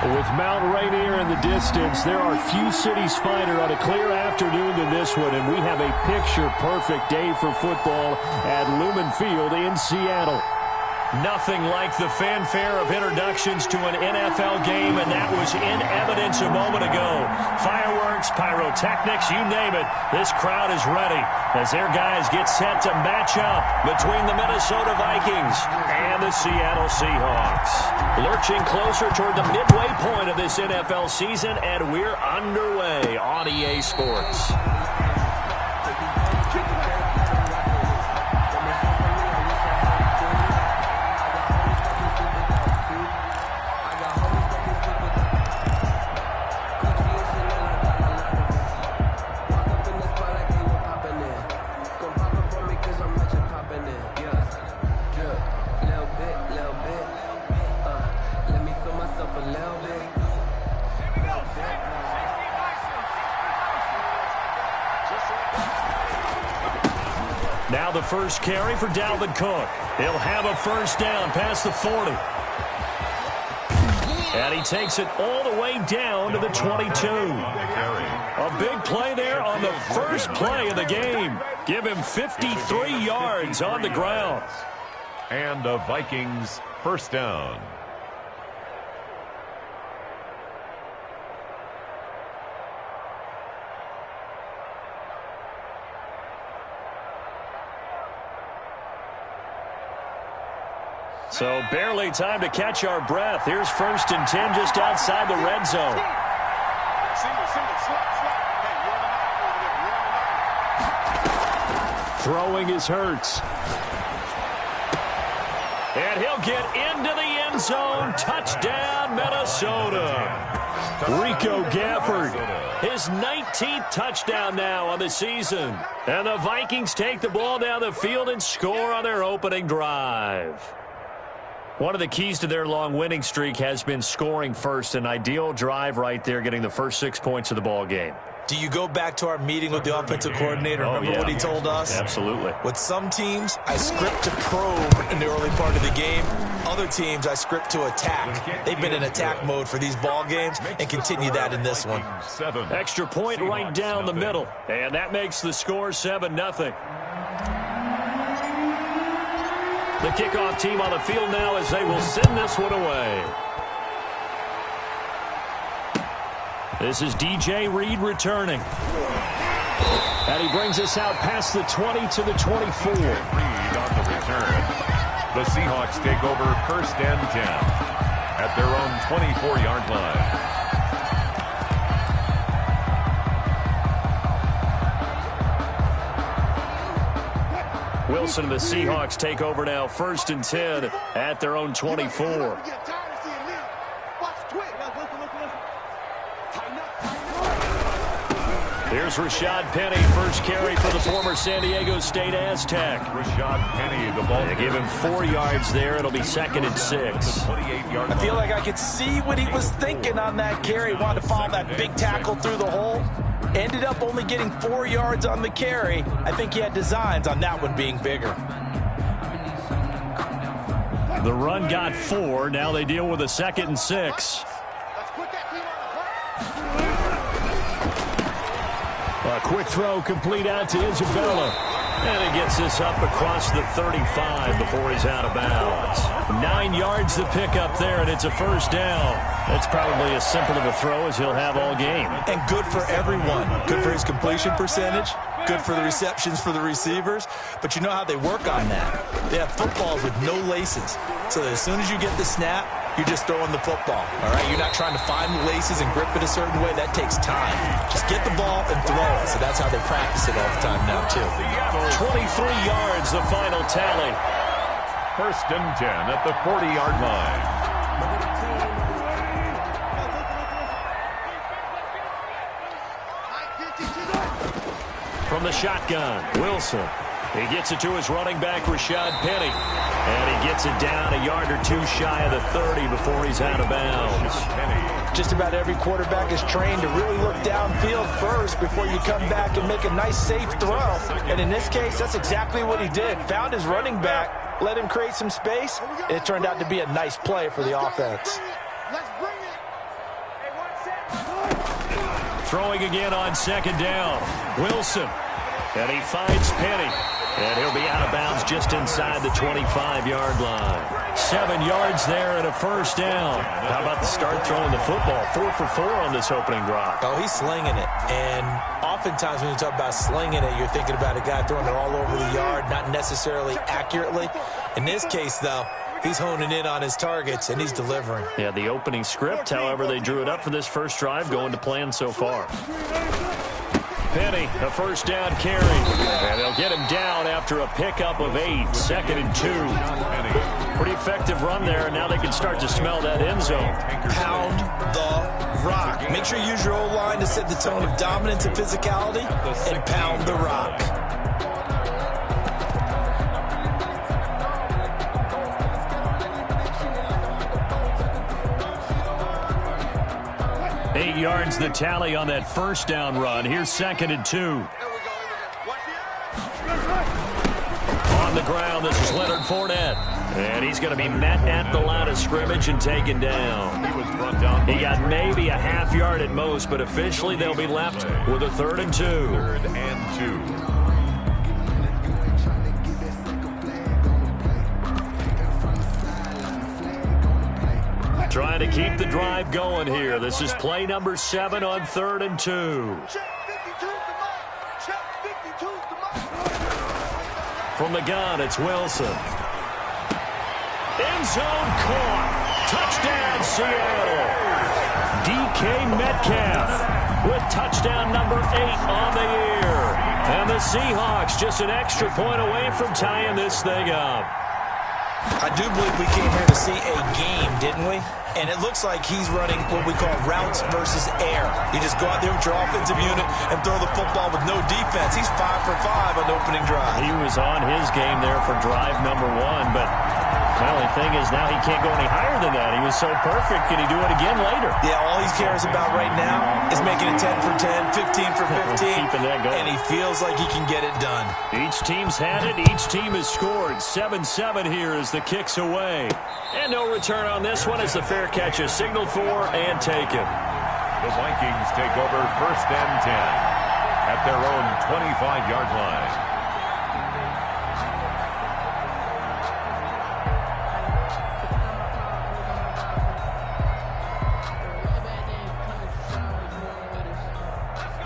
With Mount Rainier in the distance, there are few cities finer on a clear afternoon than this one, and we have a picture-perfect day for football at Lumen Field in Seattle. Nothing like the fanfare of introductions to an NFL game, and that was in evidence a moment ago. Fireworks, pyrotechnics, you name it. This crowd is ready as their guys get set to match up between the Minnesota Vikings and the Seattle Seahawks. Lurching closer toward the midway point of this NFL season, and we're underway on EA Sports. Now the first carry for Dalvin Cook. He'll have a first down past the 40. And he takes it all the way down to the 22. A big play there on the first play of the game. Give him 53 yards on the ground. And the Vikings first down. So barely time to catch our breath. Here's 1st and 10 just outside the red zone. Throwing is Hurts. And he'll get into the end zone. Touchdown, Minnesota. Rico Gafford, his 19th touchdown now on the season. And the Vikings take the ball down the field and score on their opening drive. One of the keys to their long winning streak has been scoring first. An ideal drive right there, getting the first 6 points of the ball game. Do you go back to our meeting with the offensive coordinator? Remember what he told us? Absolutely. With some teams, I script to probe in the early part of the game. Other teams, I script to attack. They've been in attack mode for these ball games and continue that in this one. Extra point right down the middle. And that makes the score 7-0. The kickoff team on the field now as they will send this one away. This is DJ Reed returning. And he brings us out past the 20 to the 24. Reed on the return. The Seahawks take over 1st and 10 at their own 24-yard line. Wilson and the Seahawks take over now 1st and 10 at their own 24. Here's Rashad Penny, first carry for the former San Diego State Aztec. Rashad Penny, the ball. They give him 4 yards there. It'll be 2nd and 6. I feel like I could see what he was thinking on that carry. Wanted to follow that big tackle through the hole. Ended up only getting 4 yards on the carry. I think he had designs on that one being bigger. The run got 4. Now they deal with a 2nd and 6. A quick throw complete out to Isabella. And it gets this up across the 35 before he's out of bounds. 9 yards to pick up there, and it's a first down. That's probably as simple of a throw as he'll have all game. And good for everyone. Good for his completion percentage. Good for the receptions for the receivers. But you know how they work on that. They have footballs with no laces. So that as soon as you get the snap, you're just throwing the football. All right? You're not trying to find the laces and grip it a certain way. That takes time. Just get the ball and throw it. So that's how they practice it all the time now, too. 23 yards, the final tally. 1st and 10 at the 40-yard line. From the shotgun, Wilson. He gets it to his running back, Rashad Penny. And he gets it down a yard or two shy of the 30 before he's out of bounds. Just about every quarterback is trained to really look downfield first before you come back and make a nice, safe throw. And in this case, that's exactly what he did. Found his running back, let him create some space, and it turned out to be a nice play for the offense. Throwing again on second down. Wilson. And he finds Penny. And he'll be out of bounds just inside the 25-yard line. 7 yards there and a first down. How about the start throwing the football? 4 for 4 on this opening drive. Oh, he's slinging it. And oftentimes when you talk about slinging it, you're thinking about a guy throwing it all over the yard, not necessarily accurately. In this case, though, he's honing in on his targets, and he's delivering. Yeah, the opening script, however, they drew it up for this first drive, going to plan so far. Penny, a first down carry. And they'll get him down after a pickup of 8, 2nd and 2. Pretty effective run there, and now they can start to smell that end zone. Pound the rock. Make sure you use your O-line to set the tone of dominance and physicality, and pound the rock. Eight yards the tally on that first down run. Here's 2nd and 2. On the ground, this is Leonard Fournette. And he's going to be met at the line of scrimmage and taken down. He got maybe a half yard at most, but officially they'll be left with a 3rd and 2. 3rd and 2. Trying to keep the drive going here. This is play number 7 on 3rd and 2. From the gun, it's Wilson. End zone caught. Touchdown, Seattle. DK Metcalf with touchdown number 8 on the year. And the Seahawks just an extra point away from tying this thing up. I do believe we came here to see a game, didn't we? And it looks like he's running what we call routes versus air. You just go out there with your offensive unit and throw the football with no defense. He's 5 for 5 on the opening drive. He was on his game there for drive number 1, but the only thing is now he can't go any higher than that. He was so perfect. Can he do it again later? Yeah, all he cares about right now is making it 10 for 10, 15 for 15. Keeping that going. And he feels like he can get it done. Each team's had it. Each team has scored. 7-7 here as the kick's away. And no return on this one as the fair catch is signaled for and taken. The Vikings take over 1st and 10 at their own 25-yard line.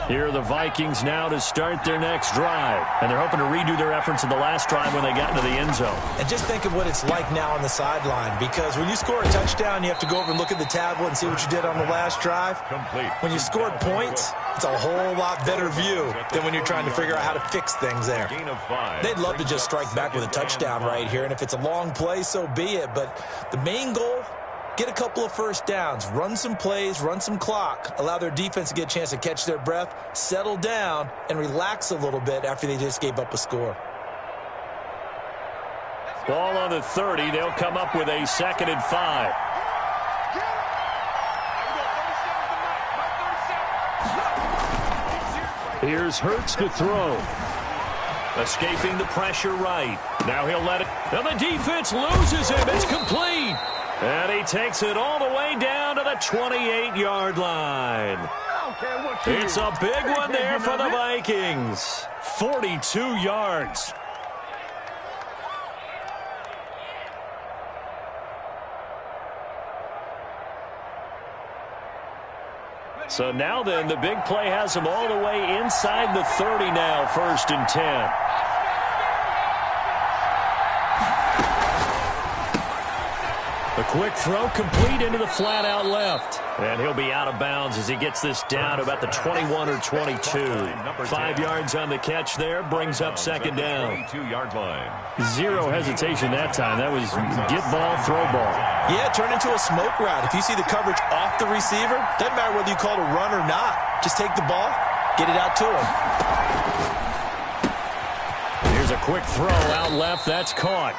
Here are the Vikings now to start their next drive. And they're hoping to redo their efforts in the last drive when they got into the end zone. And just think of what it's like now on the sideline, because when you score a touchdown, you have to go over and look at the tablet and see what you did on the last drive. Complete. When you scored points, it's a whole lot better view than when you're trying to figure out how to fix things there. They'd love to just strike back with a touchdown right here, and if it's a long play, so be it. But the main goal, get a couple of first downs, run some plays, run some clock, allow their defense to get a chance to catch their breath, settle down, and relax a little bit after they just gave up a score. Ball on the 30. They'll come up with a 2nd and 5. Here's Hurts to throw. Escaping the pressure right. Now he'll let it. And the defense loses him. It's complete. And he takes it all the way down to the 28-yard line. It's a big one there for the Vikings. 42 yards. So now then, the big play has him all the way inside the 30 now, 1st and 10. A quick throw complete into the flat out left. And he'll be out of bounds as he gets this down to about the 21 or 22. 5 yards on the catch there, brings up 2nd down. 22-yard line. Zero hesitation that time. That was get ball, throw ball. Yeah, turn into a smoke route. If you see the coverage off the receiver, doesn't matter whether you call it a run or not. Just take the ball, get it out to him. Here's a quick throw out left. That's caught.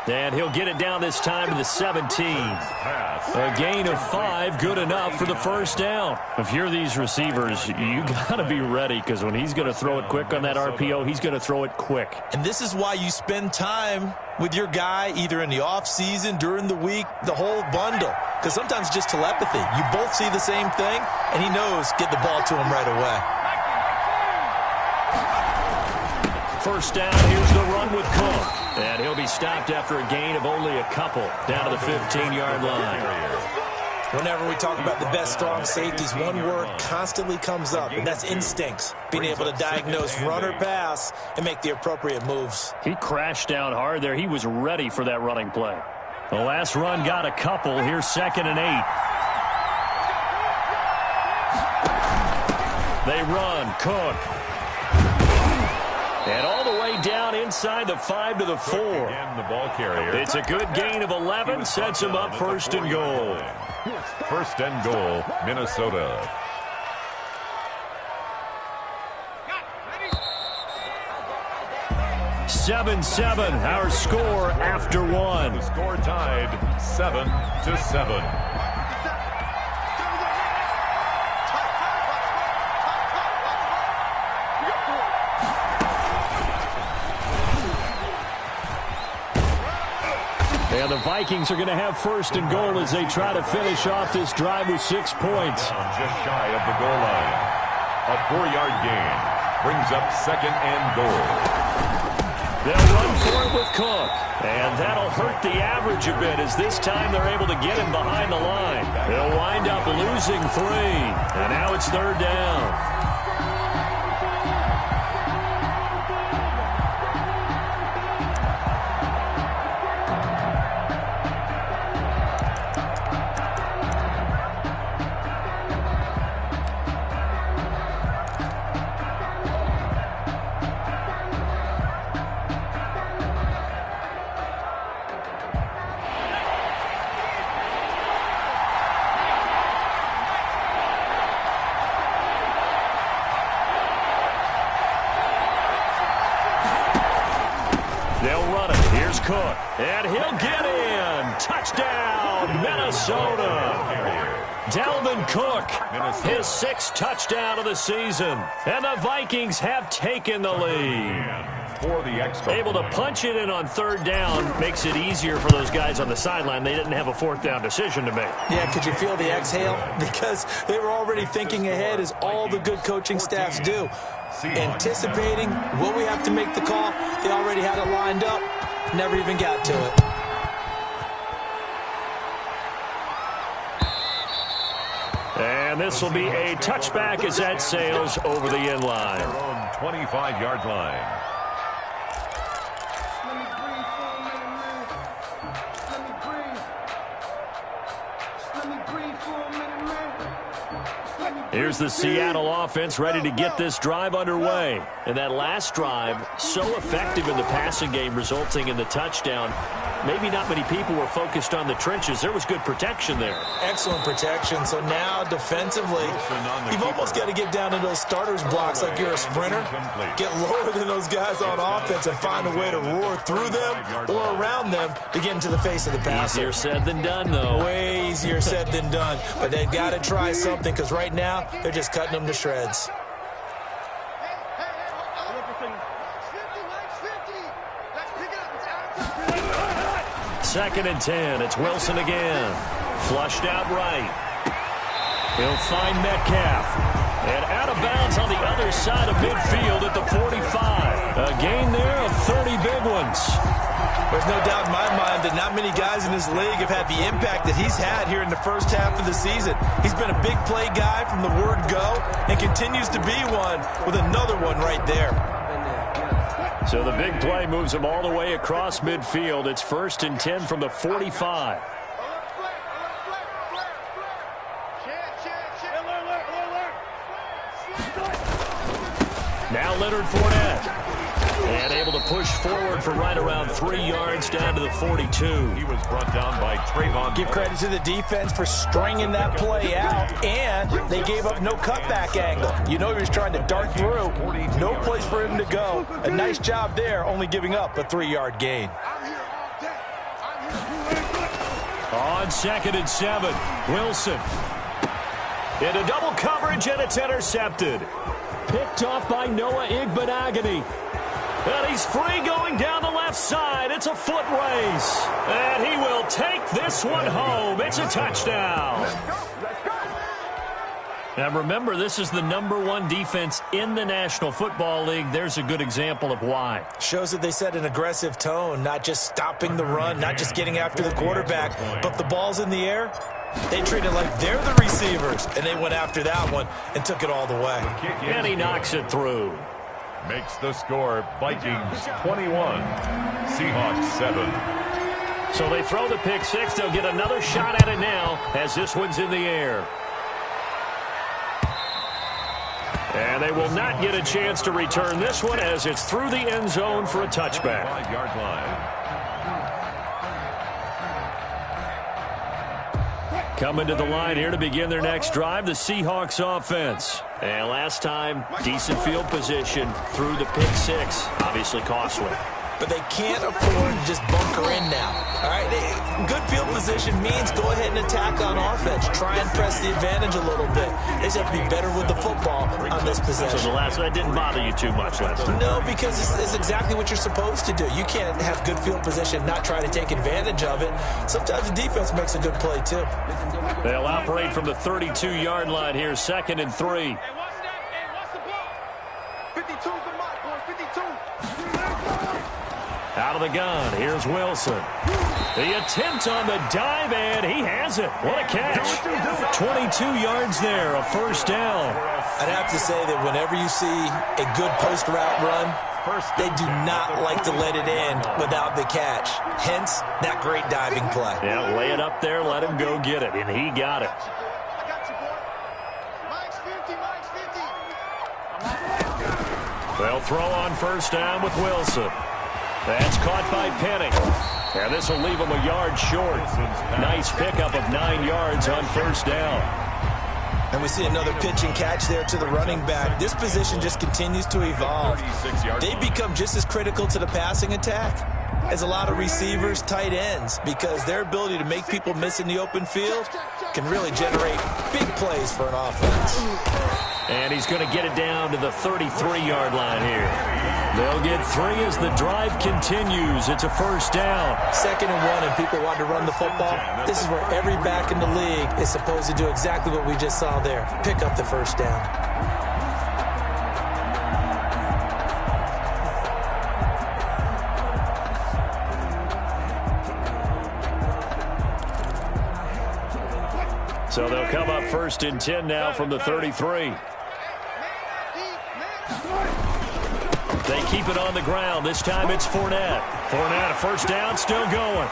And he'll get it down this time to the 17. A gain of 5, good enough for the first down. If you're these receivers, you got to be ready, because when he's going to throw it quick on that RPO, he's going to throw it quick. And this is why you spend time with your guy either in the offseason, during the week, the whole bundle. because sometimes it's just telepathy. You both see the same thing, and he knows get the ball to him right away. First down, here's the run with Cook. And he'll be stopped after a gain of only a couple down to the 15-yard line. Whenever we talk about the best strong safeties, one word constantly comes up, and that's instincts. Being able to diagnose run or pass and make the appropriate moves. He crashed down hard there. He was ready for that running play. The last run got a couple. Here's 2nd and 8. They run. Cook. And all the way down inside the 5 to the 4. Again, the ball carrier. It's a good gain of 11. Sets him up 1st and goal. 1st and goal, Minnesota. Seven, our score after one. The score tied 7-7. And the Vikings are going to have 1st and goal as they try to finish off this drive with 6 points. Just shy of the goal line. A 4-yard gain brings up 2nd and goal. They'll run for it with Cook. And that'll hurt the average a bit as this time they're able to get him behind the line. They'll wind up losing 3. And now it's 3rd down. Cook, and he'll get in. Touchdown, Minnesota. Dalvin Cook, his 6th touchdown of the season. And the Vikings have taken the lead. For the extra able to punch it in on 3rd down makes it easier for those guys on the sideline. They didn't have a 4th down decision to make. Yeah, could you feel the exhale? Because they were already thinking ahead, as all the good coaching staffs do. Anticipating, will we have to make the call? They already had it lined up. Never even got to it. And this will be a touchback as that sails over the end line. Their own 25-yard line. Here's the Seattle offense ready to get this drive underway. And that last drive, so effective in the passing game, resulting in the touchdown. Maybe not many people were focused on the trenches. There was good protection there. Excellent protection. So now defensively, you've almost got to get down to those starters blocks like you're a sprinter. Get lower than those guys on offense and find a way to roar through them or around them to get into the face of the passer. Easier said than done, though. Way easier said than done. But they've got to try something, because right now they're just cutting them to shreds. Second and 10. It's Wilson again. Flushed out right. He'll find Metcalf. And out of bounds on the other side of midfield at the 45. A gain there of 30 big ones. There's no doubt in my mind that not many guys in this league have had the impact that he's had here in the first half of the season. He's been a big play guy from the word go and continues to be one with another one right there. So the big play moves him all the way across midfield. It's 1st and 10 from the 45. Now Leonard Fournette. And able to push forward for right around 3 yards down to the 42. He was brought down by Trayvon. Give credit to the defense for stringing that play out, and they gave up no cutback angle. You know he was trying to dart through. No place for him to go. A nice job there, only giving up a 3-yard gain. On 2nd and 7, Wilson. Into double coverage, and it's intercepted. Picked off by Noah Igbinoghene. And he's free going down the left side. It's a foot race. And he will take this one home. It's a touchdown. Now remember, this is the #1 defense in the National Football League. There's a good example of why. Shows that they set an aggressive tone, not just stopping the run, not just getting after the quarterback, but the ball's in the air. They treat it like they're the receivers, and they went after that one and took it all the way. And he knocks it through. Makes the score Vikings 21, Seahawks 7. So they throw the pick six. They'll get another shot at it now as this one's in the air. And they will not get a chance to return this one as it's through the end zone for a touchback. 5-yard line. Coming to the line here to begin their next drive, the Seahawks offense. And last time, decent field position through the pick six. Obviously costly. But they can't afford to just bunker in now. All right, good field position means go ahead and attack on offense. Try and press the advantage a little bit. They just have to be better with the football on this possession. So that didn't bother you too much last time? No, because it's exactly what you're supposed to do. You can't have good field position, not try to take advantage of it. Sometimes the defense makes a good play, too. They'll operate from the 32-yard line here, 2nd and 3. Out of the gun, here's Wilson. The attempt on the dive, and he has it. What a catch. 22 yards there, a first down. I'd have to say that whenever you see a good post route run, they do not like to let it in without the catch. Hence, that great diving play. Yeah, lay it up there, let him go get it, and he got it. They'll throw on first down with Wilson. That's caught by Penning. And this will leave him a yard short. Nice pickup of 9 yards on first down. And we see another pitch and catch there to the running back. This position just continues to evolve. They become just as critical to the passing attack as a lot of receivers, tight ends, because their ability to make people miss in the open field can really generate big plays for an offense. And he's going to get it down to the 33-yard line here. They'll get 3 as the drive continues. It's a first down. 2nd and 1, and people want to run the football. This is where every back in the league is supposed to do exactly what we just saw there. Pick up the first down. So they'll come up 1st and 10 now from the 33. They keep it on the ground. This time it's Fournette. Fournette, a first down, still going.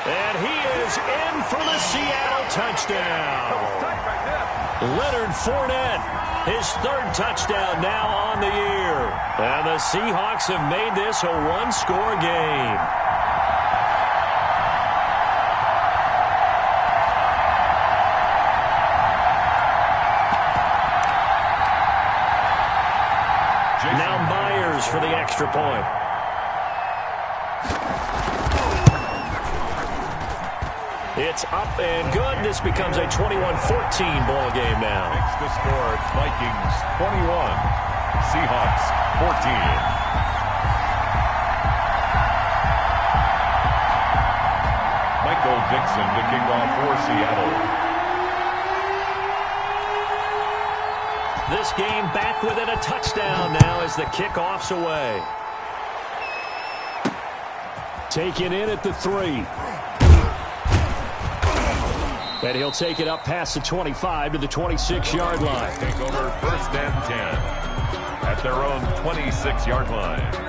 And he is in for the Seattle touchdown. Leonard Fournette, his 3rd touchdown now on the year. And the Seahawks have made this a one-score game. Now Myers for the extra point. It's up and good. This becomes a 21-14 ball game now. Makes the score Vikings 21, Seahawks 14. Michael Dixon to kick off for Seattle. This game back within a touchdown now as the kickoff's away. Taken in at the 3. And he'll take it up past the 25 to the 26-yard line. Take over 1st and 10 at their own 26-yard line.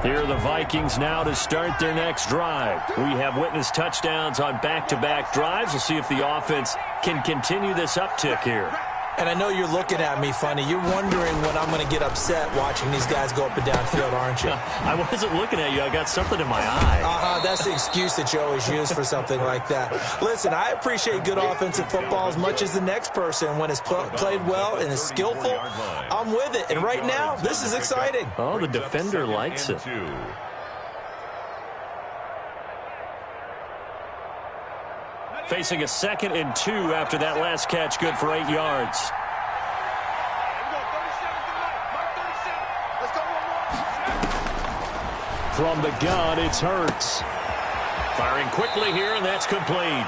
Here are the Vikings now to start their next drive. We have witnessed touchdowns on back-to-back drives. We'll see if the offense can continue this uptick here. And I know you're looking at me funny. You're wondering when I'm going to get upset watching these guys go up and down field, aren't you? I wasn't looking at you. I got something in my eye. That's the excuse that you always use for something like that. Listen, I appreciate good offensive football as much as the next person. When it's played well and is skillful, I'm with it. And right now, this is exciting. Oh, the defender likes it. Facing a 2nd and 2 after that last catch, good for 8 yards. From the gun, it's Hurts. Firing quickly here, and that's complete.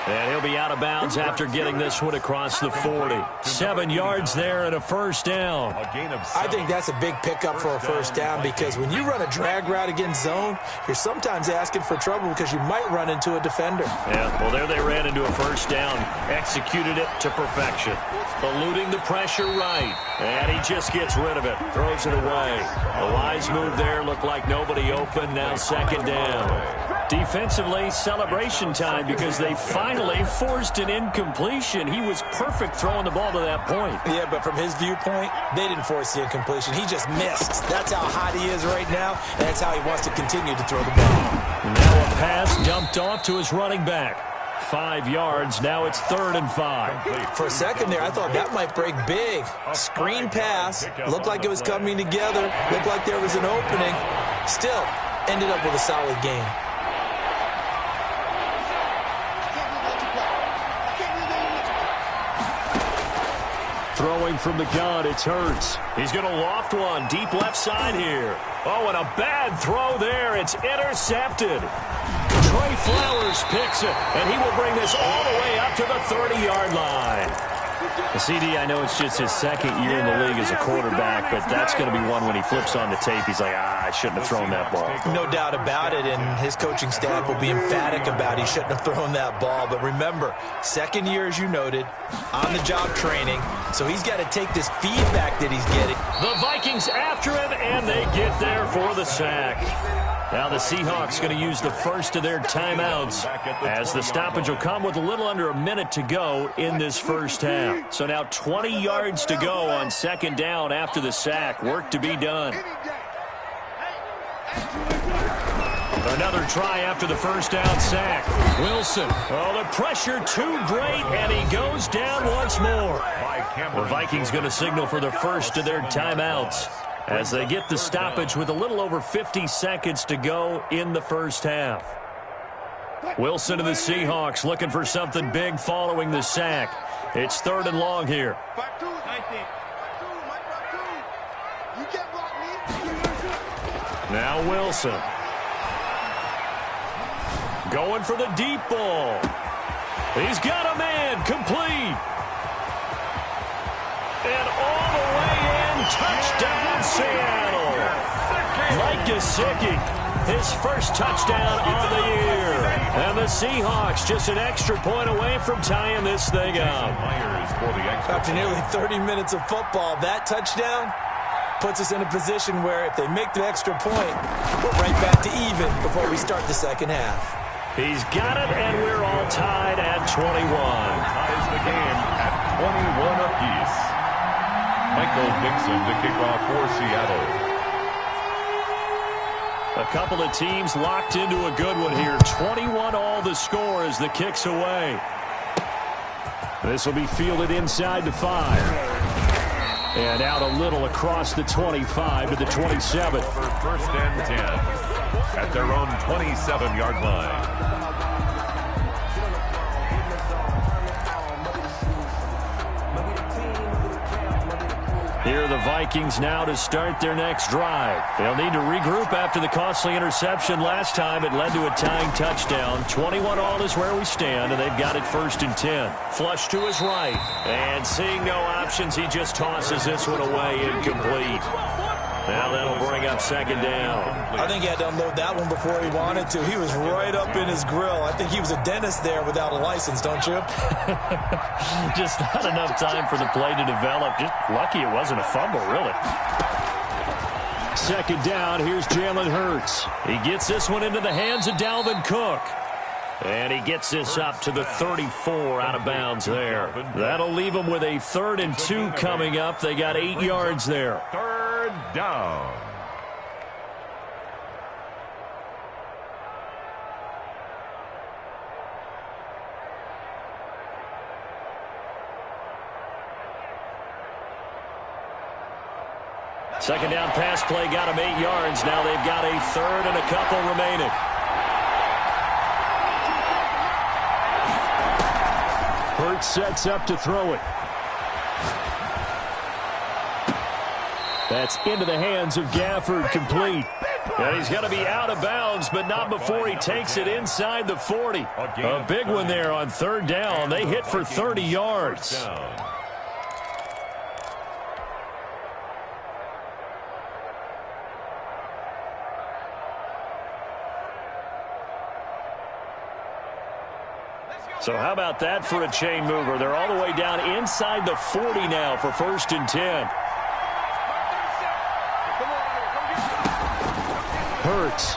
And he'll be out of bounds after getting this one across the 40. 7 yards there and a first down. I think that's a big pickup for a first down because when you run a drag route against zone, you're sometimes asking for trouble because you might run into a defender. Yeah, well, there they ran into a first down. Executed it to perfection. Eluding the pressure right. And he just gets rid of it. Throws it away. A wise move there. Looked like nobody open. Now 2nd down. Defensively, celebration time because they finally forced an incompletion. He was perfect throwing the ball to that point. Yeah, but from his viewpoint, they didn't force the incompletion. He just missed. That's how hot he is right now, and that's how he wants to continue to throw the ball. Now a pass dumped off to his running back. 5 yards. Now it's 3rd and 5. For a second there, I thought that might break big. Screen pass. Looked like it was coming together. Looked like there was an opening. Still, ended up with a solid game. Throwing from the gun, it's Hurts. He's going to loft one deep left side here. Oh, and a bad throw there. It's intercepted. Trey Flowers picks it, and he will bring this all the way up to the 30-yard line. The CD, I know it's just his 2nd year in the league as a quarterback, but that's going to be one when he flips on the tape. He's like, I shouldn't have thrown that ball. No doubt about it, and his coaching staff will be emphatic about he shouldn't have thrown that ball. But remember, 2nd year, as you noted, on-the-job training, so he's got to take this feedback that he's getting. The Vikings after him, and they get there for the sack. Now the Seahawks going to use the first of their timeouts as the stoppage will come with a little under a minute to go in this first half. So now 20 yards to go on 2nd down after the sack. Work to be done. Another try after the first down sack. Wilson. Oh, the pressure too great, and he goes down once more. The Vikings going to signal for the first of their timeouts as they get the stoppage with a little over 50 seconds to go in the first half. Wilson to the Seahawks looking for something big following the sack. It's 3rd and long here. Now Wilson. Going for the deep ball. He's got a man. Complete. And all the way in. Touchdown, Seattle. Mike Gesicki, his first touchdown on the year. And the Seahawks just an extra point away from tying this thing up. After nearly 30 minutes of football, that touchdown puts us in a position where if they make the extra point, we're right back to even before we start the second half. He's got it, and we're all tied at 21. Ties the game at 21 apiece. Michael Dixon to kick off for Seattle. A couple of teams locked into a good one here. 21 all the score as the kick's away. This will be fielded inside the 5. And out a little across the 25 to the 27. First and 10 at their own 27-yard line. Here are the Vikings now to start their next drive. They'll need to regroup after the costly interception last time. It led to a tying touchdown. 21 all is where we stand, and they've got it 1st and 10. Flush to his right. And seeing no options, he just tosses this one away incomplete. Now that'll bring up 2nd down. I think he had to unload that one before he wanted to. He was right up in his grill. I think he was a dentist there without a license, don't you? Just not enough time for the play to develop. Just lucky it wasn't a fumble, really. 2nd down, here's Jalen Hurts. He gets this one into the hands of Dalvin Cook. And he gets this up to the 34 out of bounds there. That'll leave him with a 3rd and 2 coming up. They got 8 yards there. 3rd down. Second down pass play got him 8 yards. Now they've got a 3rd and a couple remaining. Hurts sets up to throw it. That's into the hands of Gafford, complete. And he's going to be out of bounds, but not before he takes it inside the 40. A big one there on 3rd down. They hit for 30 yards. So how about that for a chain mover? They're all the way down inside the 40 now for 1st and 10. Hurts.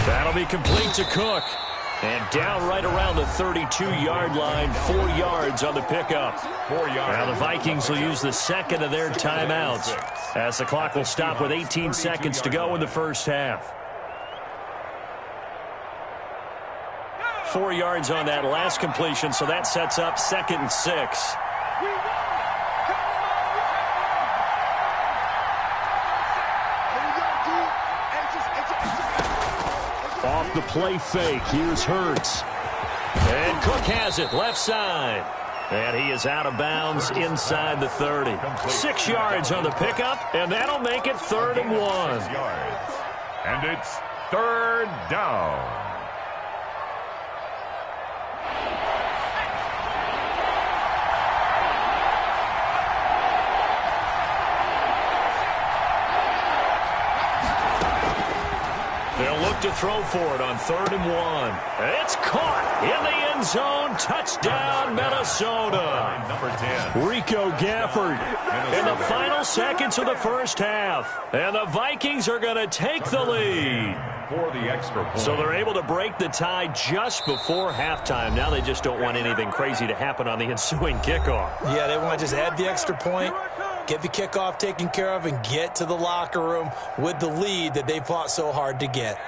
That'll be complete to Cook. And down right around the 32-yard line, 4 yards on the pickup. 4 yards. Now the Vikings will use the second of their timeouts as the clock will stop with 18 seconds to go in the first half. 4 yards on that last completion, so that sets up 2nd and 6. Off the play fake, here's Hurts. And Cook has it, left side. And he is out of bounds inside the 30. 6 yards on the pickup, and that'll make it 3rd and 1. And it's 3rd down. They'll look to throw for it on 3rd and 1. It's caught in the end zone. Touchdown, Minnesota. Number 10. Rico Gafford in the final seconds of the first half. And the Vikings are going to take the lead. For the extra point. So they're able to break the tie just before halftime. Now they just don't want anything crazy to happen on the ensuing kickoff. Yeah, they want to just add the extra point, get the kickoff taken care of, and get to the locker room with the lead that they fought so hard to get.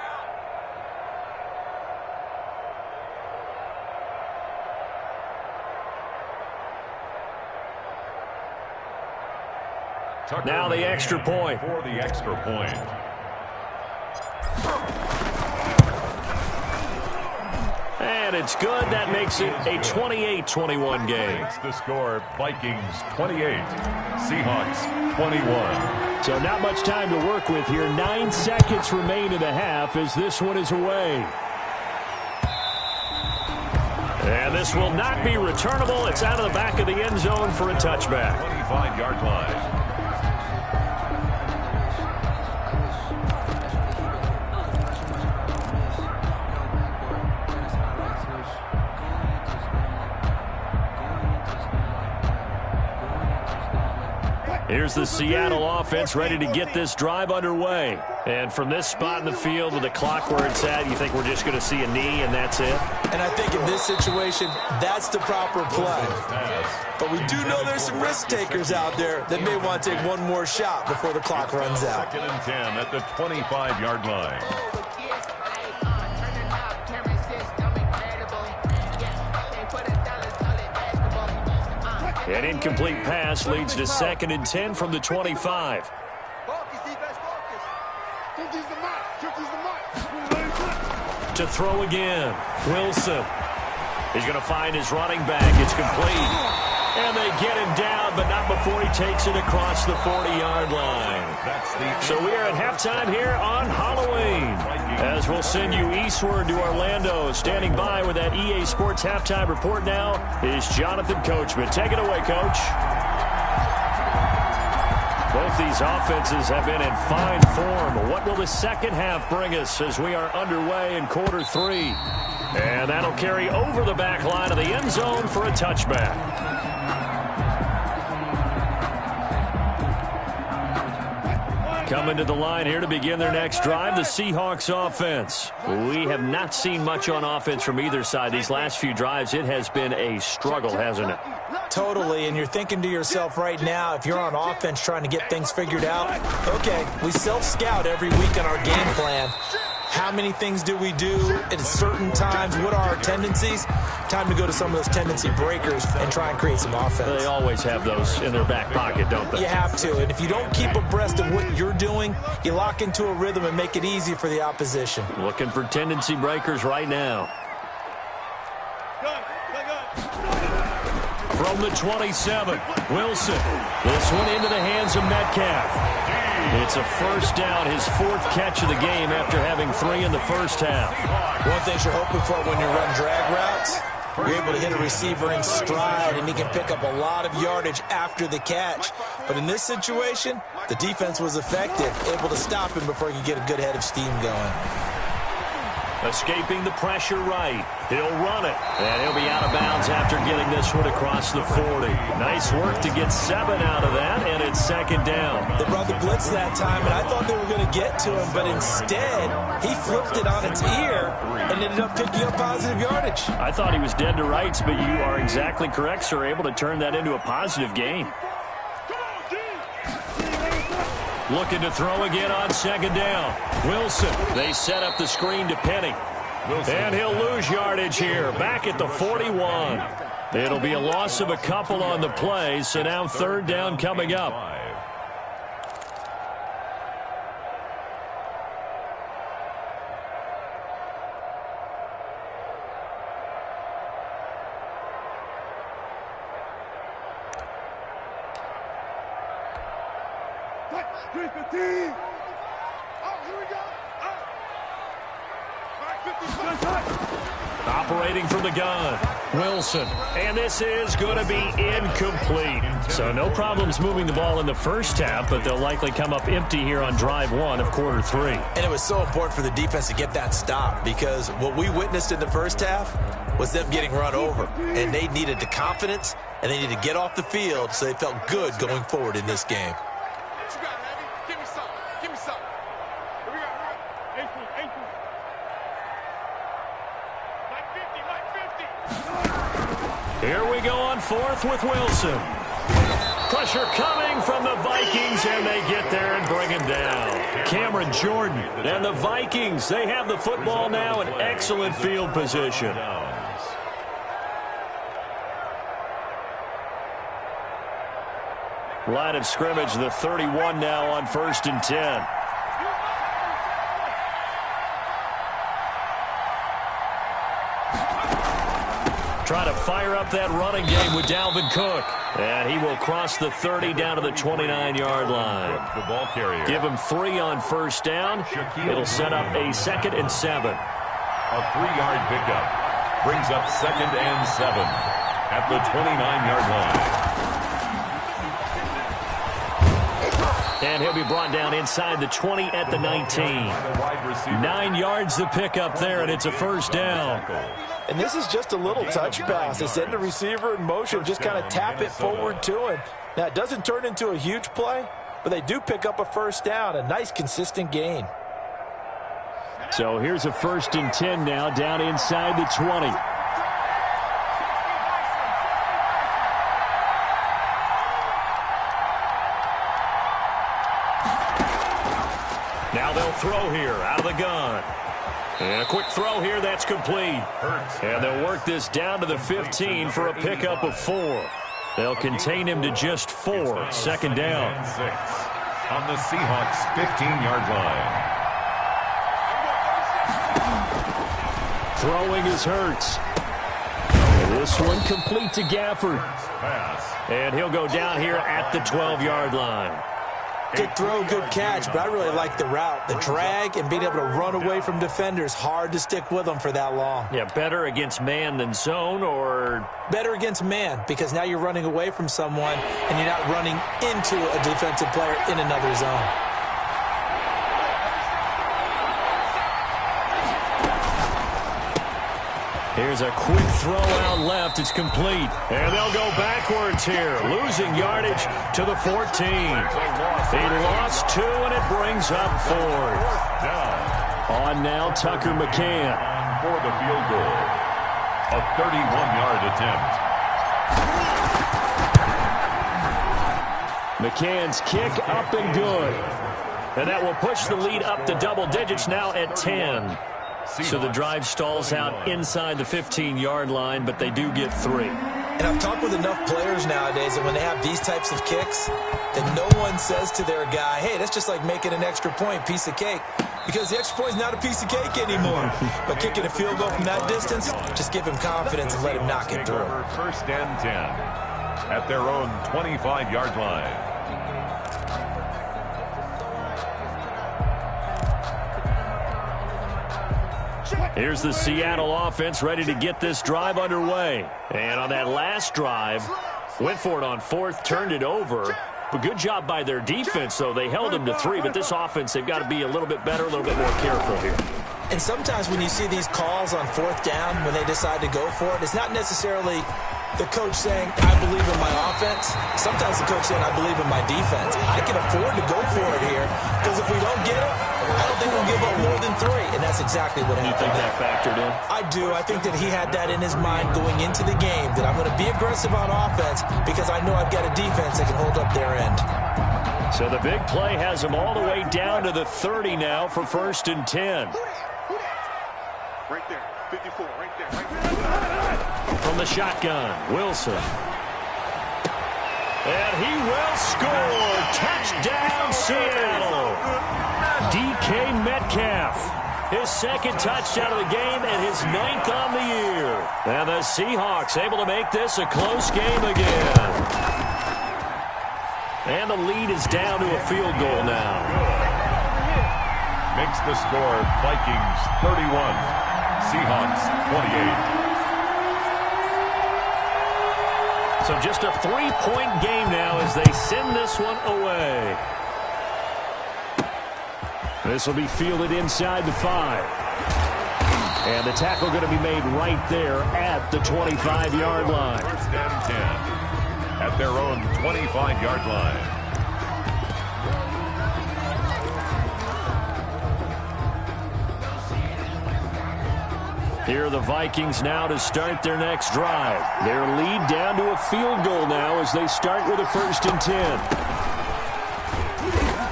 Now the extra point. For the extra point. And it's good. That makes it a 28-21 game. Makes the score Vikings 28, Seahawks 21. So not much time to work with here. 9 seconds remain in the half as this one is away. And this will not be returnable. It's out of the back of the end zone for a touchback. 25-yard line. Here's the Seattle offense ready to get this drive underway. And from this spot in the field with the clock where it's at, you think we're just going to see a knee and that's it? And I think in this situation, that's the proper play. But we do know there's some risk takers out there that may want to take one more shot before the clock runs out. 2nd and 10 at the 25-yard line. An incomplete pass leads to 2nd and 10 from the 25. To throw again, Wilson. He's going to find his running back. It's complete. And they get him down, but not before he takes it across the 40-yard line. So we are at halftime here on Halloween. As we'll send you eastward to Orlando. Standing by with that EA Sports halftime report now is Jonathan Coachman. Take it away, Coach. Both these offenses have been in fine form. What will the second half bring us as we are underway in quarter 3? And that'll carry over the back line of the end zone for a touchback. Coming to the line here to begin their next drive, the Seahawks offense. We have not seen much on offense from either side. These last few drives, it has been a struggle, hasn't it? Totally, and you're thinking to yourself right now, if you're on offense trying to get things figured out, okay, we self-scout every week on our game plan. How many things do we do at certain times? What are our tendencies? Time to go to some of those tendency breakers and try and create some offense. They always have those in their back pocket, don't they? You have to, and if you don't keep abreast of what you're doing, you lock into a rhythm and make it easy for the opposition. Looking for tendency breakers right now. From the 27, Wilson. This one into the hands of Metcalf. It's a first down, his fourth catch of the game after having 3 in the first half. One thing you're hoping for when you run drag routes, you're able to hit a receiver in stride, and he can pick up a lot of yardage after the catch. But in this situation, the defense was effective, able to stop him before he could get a good head of steam going. Escaping the pressure right. He'll run it. And he'll be out of bounds after getting this one across the 40. Nice work to get 7 out of that, and it's second down. They brought the blitz that time, and I thought they were going to get to him, but instead, he flipped it on its ear and ended up picking up positive yardage. I thought he was dead to rights, but you are exactly correct, sir. Able to turn that into a positive gain. Looking to throw again on second down. Wilson. They set up the screen to Penny. And he'll lose yardage here. Back at the 41. It'll be a loss of a couple on the play, so now third down coming up. Operating from the gun, Wilson. And this is going to be incomplete. So no problems moving the ball in the first half, but they'll likely come up empty here on drive 1 of quarter 3. And it was so important for the defense to get that stop, because what we witnessed in the first half was them getting run over. And they needed the confidence, and they needed to get off the field so they felt good going forward in this game. Here we go on fourth with Wilson. Pressure coming from the Vikings, and they get there and bring him down. Cameron Jordan and the Vikings, they have the football now in excellent field position. Line of scrimmage, the 31 now on 1st and 10. Try to fire up that running game with Dalvin Cook. And he will cross the 30 down to the 29-yard line. The ball carrier. Give him 3 on first down. It'll set up a 2nd and 7. A 3-yard pickup. Brings up 2nd and 7 at the 29-yard line. And he'll be brought down inside the 20 at the 19. 9 yards the pickup there, and it's a first down. And this is just a little touch pass. They send the receiver in motion, just kind of tap it forward to him. Now, it doesn't turn into a huge play, but they do pick up a first down, a nice, consistent gain. So here's a 1st and 10 now, down inside the 20. Now they'll throw here out of the gun. And a quick throw here, that's complete. And they'll work this down to the 15 for a pickup of 4. They'll contain him to just 4. 2nd down. On the Seahawks 15-yard line. Throwing is Hurts. And this one complete to Gafford. And he'll go down here at the 12-yard line. Good throw, good catch, but I really like the route. The drag and being able to run away from defenders, hard to stick with them for that long. Yeah, better against man than zone, or? Better against man, because now you're running away from someone and you're not running into a defensive player in another zone. Here's a quick throw out left. It's complete. And they'll go backwards here, losing yardage to the 14. He lost 2, and it brings up 4th. On now, Tucker McCann. For the field goal. A 31-yard attempt. McCann's kick up and good. And that will push the lead up to double digits now at 10. So the drive stalls out inside the 15-yard line, but they do get 3. And I've talked with enough players nowadays that when they have these types of kicks, that no one says to their guy, hey, that's just like making an extra point, piece of cake. Because the extra point is not a piece of cake anymore. But kicking a field goal from that distance, just give him confidence and let him knock it through. First and 10 at their own 25-yard line. Here's the Seattle offense ready to get this drive underway. And on that last drive, went for it on 4th, turned it over. But good job by their defense, though. They held them to 3, but this offense, they've got to be a little bit better, a little bit more careful here. And sometimes when you see these calls on 4th down, when they decide to go for it, it's not necessarily the coach saying, I believe in my offense. Sometimes the coach saying, I believe in my defense. I can afford to go for it here, because if we don't get it, I don't think we'll give up more than 3. And that's exactly what happened. You think that factored in? I do. I think that he had that in his mind going into the game, that I'm going to be aggressive on offense because I know I've got a defense that can hold up their end. So the big play has him all the way down to the 30 now for 1st and 10. Right there, 54, right there, right there. From the shotgun, Wilson. And he will score. Touchdown, Seattle. DK Metcalf. His 2nd touchdown of the game and his 9th on the year. And the Seahawks able to make this a close game again. And the lead is down to a field goal now. Makes the score Vikings 31, Seahawks 28. So just a 3-point game now as they send this one away. This will be fielded inside the 5. And the tackle going to be made right there at the 25-yard line. 1st and 10 at their own 25-yard line. Here are the Vikings now to start their next drive. Their lead down to a field goal now as they start with a 1st and 10.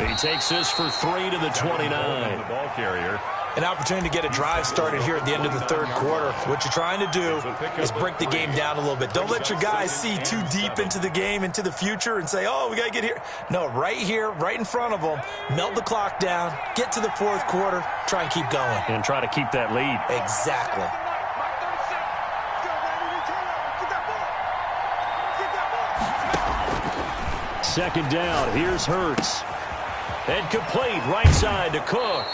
He takes this for 3 to the 29. The ball carrier. An opportunity to get a drive started here at the end of the 3rd quarter. What you're trying to do is break the game down a little bit. Don't let your guys see too deep into the game, into the future, and say, oh, we got to get here. No, right here, right in front of them, melt the clock down, get to the 4th quarter, try and keep going. And try to keep that lead. Exactly. Second down, here's Hurts. And complete, right side to Cook.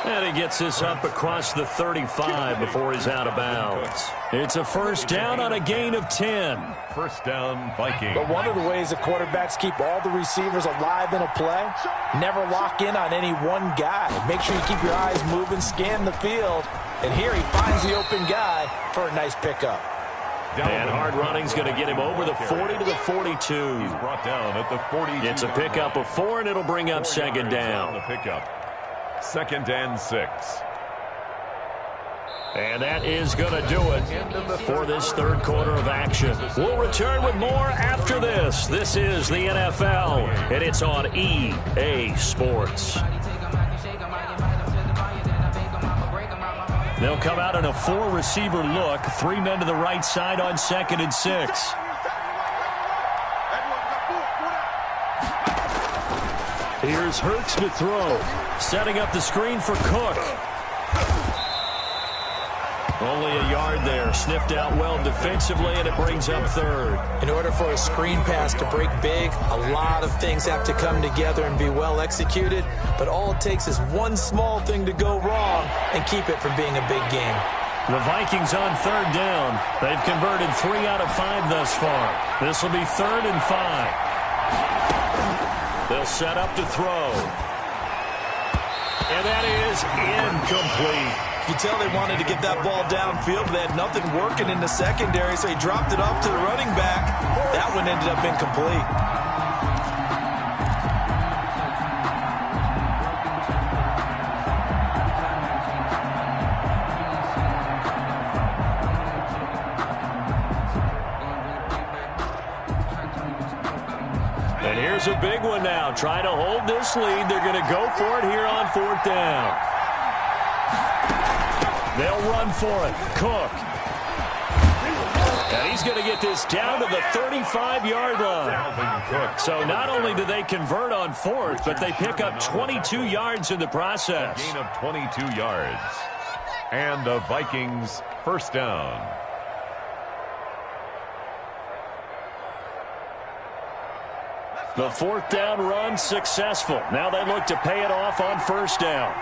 And he gets this up across the 35 before he's out of bounds. It's a 1st down on a gain of 10. 1st down, Vikings. But one of the ways the quarterbacks keep all the receivers alive in a play, never lock in on any one guy. Make sure you keep your eyes moving, scan the field. And here he finds the open guy for a nice pickup. And hard running's going to get him over the 40 to the 42. He's brought down at the 40. It's a pickup of 4, and it'll bring up 2nd down. The pickup. 2nd and 6. And that is going to do it for this 3rd quarter of action. We'll return with more after this. This is the NFL, and it's on EA Sports. They'll come out in a 4-receiver look. 3 men to the right side on 2nd and 6. Here's Hurts to throw. Setting up the screen for Cook. Only a yard there. Sniffed out well defensively, and it brings up 3rd. In order for a screen pass to break big, a lot of things have to come together and be well executed. But all it takes is one small thing to go wrong and keep it from being a big game. The Vikings on 3rd down. They've converted 3 out of 5 thus far. This will be 3rd and 5. They'll set up to throw. And that is incomplete. You tell they wanted to get that ball downfield, but they had nothing working in the secondary, so he dropped it off to the running back. That one ended up incomplete. And here's a big one now. Trying to hold this lead. They're going to go for it here on 4th down. They'll run for it. Cook. And he's going to get this down to the 35-yard line. So not only do they convert on 4th, but they pick up 22 yards in the process. A gain of 22 yards. And the Vikings first down. The 4th down run successful. Now they look to pay it off on 1st down.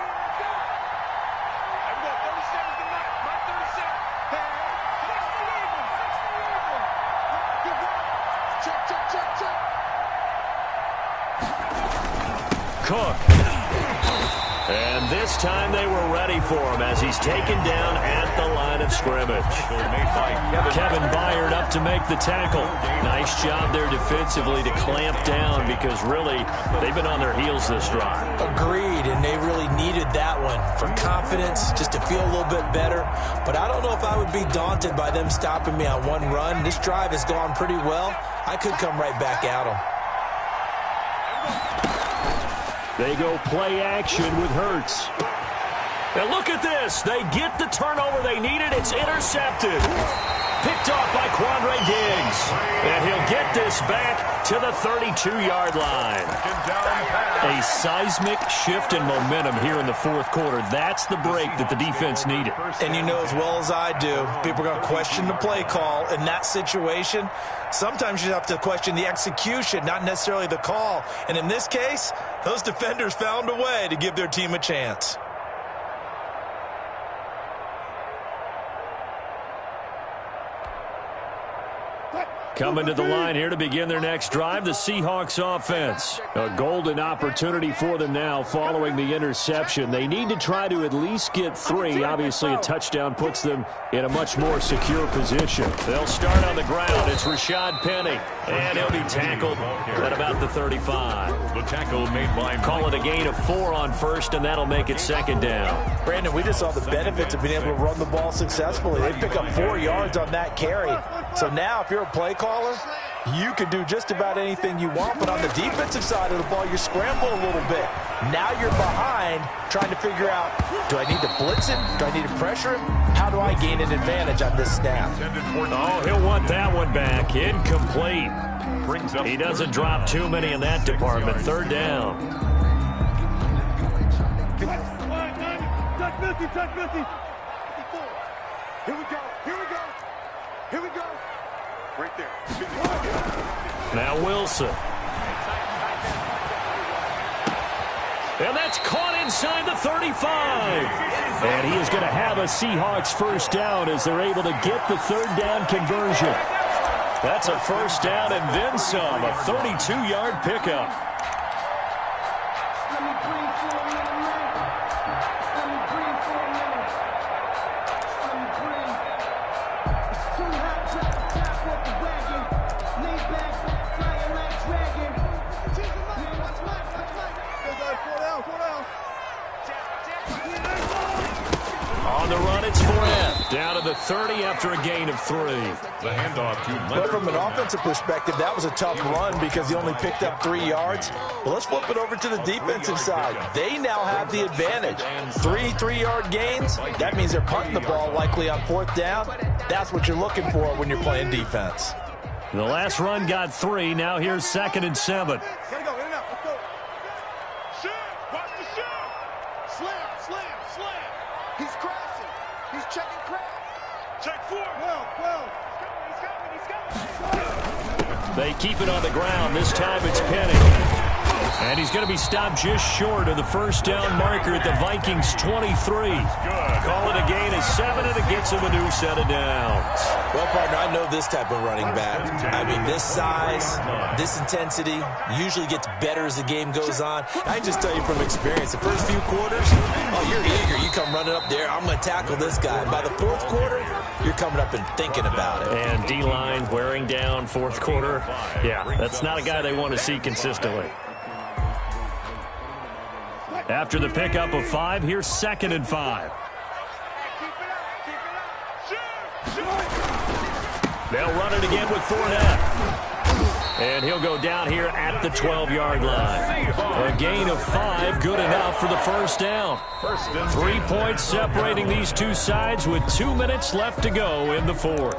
Cook. And this time they were ready for him as he's taken down at the line of scrimmage. Kevin Byard up to make the tackle. Nice job there defensively to clamp down because really they've been on their heels this drive. Agreed, and they really needed that one for confidence, just to feel a little bit better. But I don't know if I would be daunted by them stopping me on one run. This drive has gone pretty well. I could come right back at them. They go play action with Hurts. And look at this. They get the turnover they needed. It's intercepted. Picked off by Quandre Diggs. And he'll get this back to the 32-yard line. A seismic shift in momentum here in the 4th quarter. That's the break that the defense needed. And you know as well as I do, people are going to question the play call in that situation. Sometimes you have to question the execution, not necessarily the call. And in this case, those defenders found a way to give their team a chance. Coming to the line here to begin their next drive, the Seahawks offense. A golden opportunity for them now following the interception. They need to try to at least get 3. Obviously, a touchdown puts them in a much more secure position. They'll start on the ground. It's Rashad Penny, and he'll be tackled at about the 35. The tackle made by Call it a gain of 4 on 1st, and that'll make it 2nd down. Brandon, we just saw the benefits of being able to run the ball successfully. They pick up 4 yards on that carry. So now if you're a play caller, you can do just about anything you want, but on the defensive side of the ball, you're scrambling a little bit. Now you're behind trying to figure out, do I need to blitz him? Do I need to pressure him? How do I gain an advantage on this snap? Oh, he'll want that one back. Incomplete. He doesn't drop too many in that department. 3rd down. Touch 50. Here we go. Right there. Now Wilson. And that's caught inside the 35. And he is going to have a Seahawks first down as they're able to get the 3rd down conversion. That's a first down and then some. A 32-yard pickup. On the run, it's Fournette. Down to the 30 after a gain of 3. The handoff to But from an offensive perspective, that was a tough run because he only picked up 3 yards. Well, let's flip it over to the defensive side. They now have the advantage. 3 3-yard gains. That means they're punting the ball likely on 4th down. That's what you're looking for when you're playing defense. The last run got 3. Now here's 2nd and 7. Gotta go, in and out, let's go. Shoot, watch the shoot. Slam. He's crossing. He's checking crack. Check 4. Well. He's coming. They keep it on the ground. This time it's Penny. And he's going to be stopped just short of the first down marker at the Vikings' 23. Call it a gain of 7, and it gets him a new set of downs. Well, partner, I know this type of running back. I mean, this size, this intensity usually gets better as the game goes on. I can just tell you from experience, the first few quarters, oh, you're eager. You come running up there, I'm going to tackle this guy. And by the fourth quarter, you're coming up and thinking about it. And D-line wearing down fourth quarter. Yeah, that's not a guy they want to see consistently. After the pickup of 5, here's 2nd and 5. They'll run it again with Fournette. And he'll go down here at the 12-yard line. A gain of 5, good enough for the first down. 3 points separating these two sides with 2 minutes left to go in the fourth.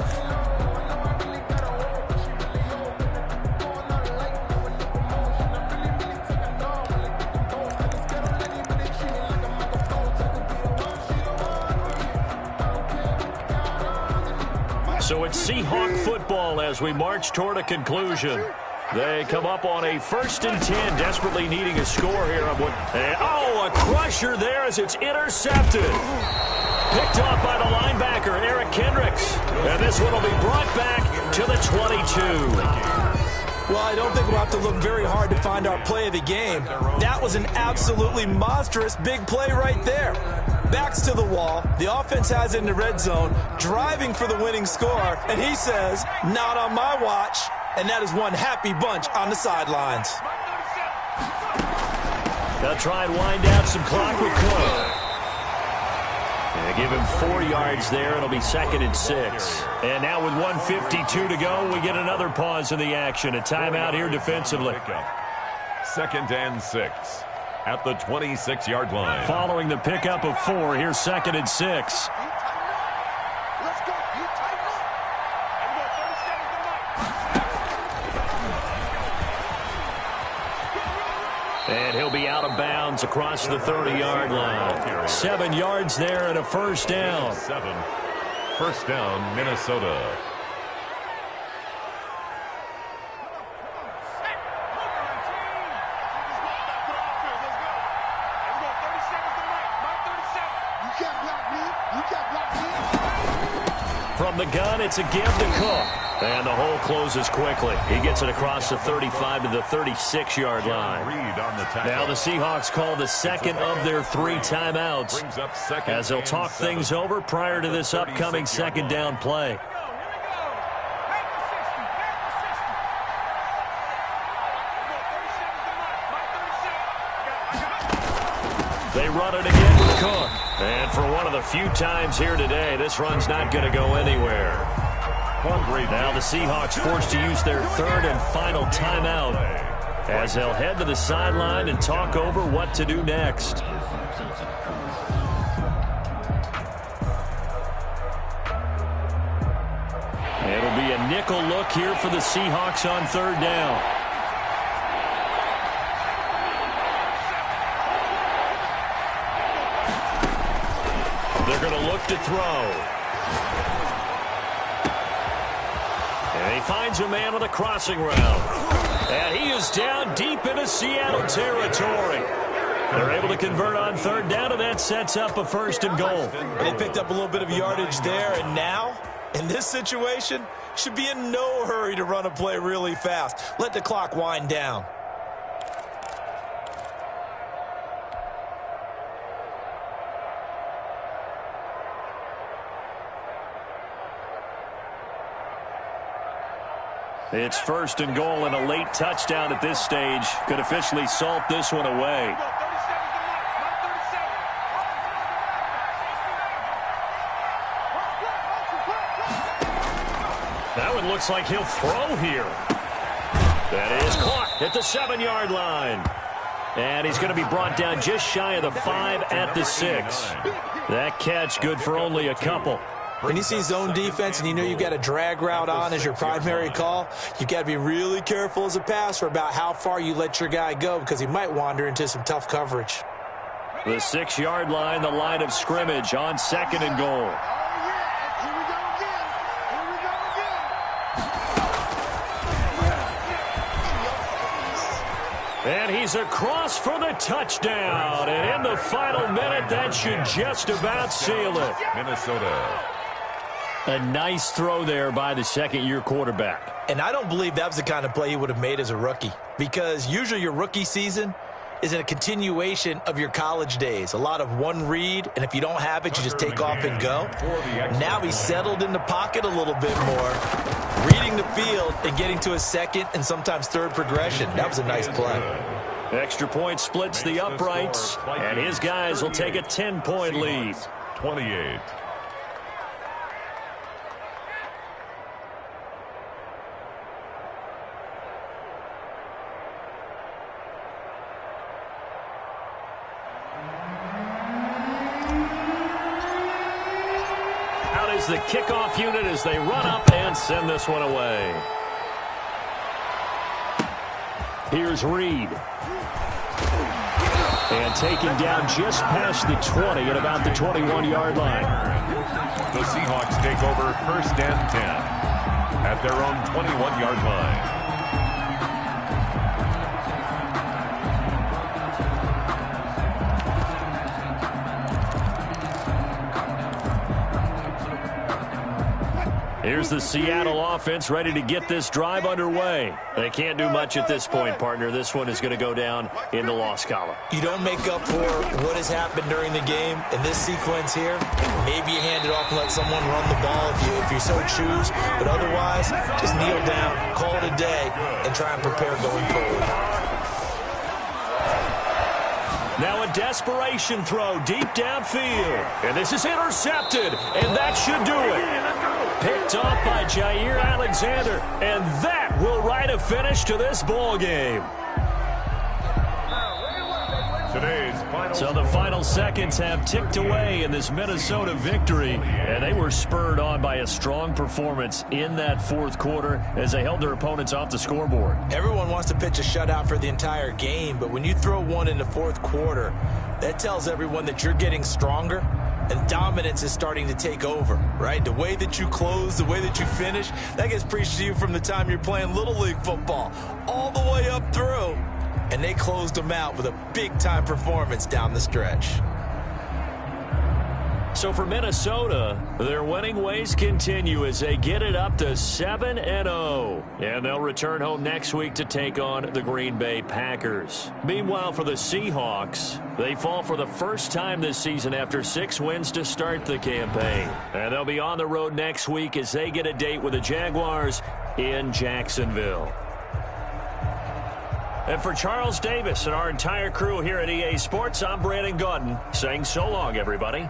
So it's Seahawk football as we march toward a conclusion. They come up on a 1st and 10, desperately needing a score here. Oh, a crusher there as it's intercepted. Picked off by the linebacker, Eric Kendricks. And this one will be brought back to the 22. Well, I don't think we'll have to look very hard to find our play of the game. That was an absolutely monstrous big play right there. Backs to the wall. The offense has it in the red zone, driving for the winning score. And he says, not on my watch. And that is one happy bunch on the sidelines. They'll try and wind down some clock with Cook. And give him 4 yards there. It'll be 2nd and 6. And now with 1:52 to go, we get another pause in the action. A timeout here defensively. 2nd and 6 at the 26-yard line. Following the pickup of 4, here's 2nd and 6. And he'll be out of bounds across the 30-yard line. 7 yards there and a first down. 7. First down, Minnesota. From the gun, it's a give to Cook. And the hole closes quickly. He gets it across the 35 to the 36-yard line. Now the Seahawks call the 2nd of their 3 timeouts as they'll talk things over prior to this upcoming 2nd down play. They run it again with Cook. And for one of the few times here today, this run's not going to go anywhere. Now the Seahawks forced to use their 3rd and final timeout as they'll head to the sideline and talk over what to do next. It'll be a nickel look here for the Seahawks on 3rd down. They're going to look to throw. And he finds a man on a crossing route. And he is down deep into Seattle territory. They're able to convert on 3rd down, and that sets up a 1st and goal. They picked up a little bit of yardage there, and now, in this situation, should be in no hurry to run a play really fast. Let the clock wind down. It's 1st and goal, and a late touchdown at this stage could officially salt this one away. That one looks like he'll throw here. That is caught at the 7-yard line. And he's going to be brought down just shy of the 5 at the 6. That catch good for only a couple. When you see zone defense and you know you've got a drag route on as your primary call, you've got to be really careful as a passer about how far you let your guy go because he might wander into some tough coverage. The 6-yard line, the line of scrimmage on 2nd and goal. And he's across for the touchdown. And in the final minute, that should just about seal it. Minnesota. A nice throw there by the second-year quarterback. And I don't believe that was the kind of play he would have made as a rookie, because usually your rookie season is a continuation of your college days. A lot of one read, and if you don't have it, you just take off and go. Now he's settled in the pocket a little bit more, reading the field and getting to a second and sometimes third progression. That was a nice play. Extra point splits the uprights, and his guys will take a 10-point lead. 28. The kickoff unit as they run up and send this one away. Here's Reed. And taken down just past the 20 at about the 21-yard line. The Seahawks take over first and 10 at their own 21-yard line. Here's the Seattle offense ready to get this drive underway. They can't do much at this point, partner. This one is going to go down in the loss column. You don't make up for what has happened during the game in this sequence here. Maybe you hand it off and let someone run the ball if you so choose. But otherwise, just kneel down, call it a day, and try and prepare going forward. Now a desperation throw deep downfield. And this is intercepted, and that should do it. Picked off by Jair Alexander, and that will write a finish to this ball game. So the final seconds have ticked away in this Minnesota victory, and they were spurred on by a strong performance in that fourth quarter as they held their opponents off the scoreboard. Everyone wants to pitch a shutout for the entire game, but when you throw one in the fourth quarter, that tells everyone that you're getting stronger and dominance is starting to take over, right? The way that you close, the way that you finish, that gets preached to you from the time you're playing Little League football all the way up through. And they closed them out with a big-time performance down the stretch. So for Minnesota, their winning ways continue as they get it up to 7-0. And they'll return home next week to take on the Green Bay Packers. Meanwhile, for the Seahawks, they fall for the first time this season after 6 wins to start the campaign. And they'll be on the road next week as they get a date with the Jaguars in Jacksonville. And for Charles Davis and our entire crew here at EA Sports, I'm Brandon Gaudin saying so long, everybody.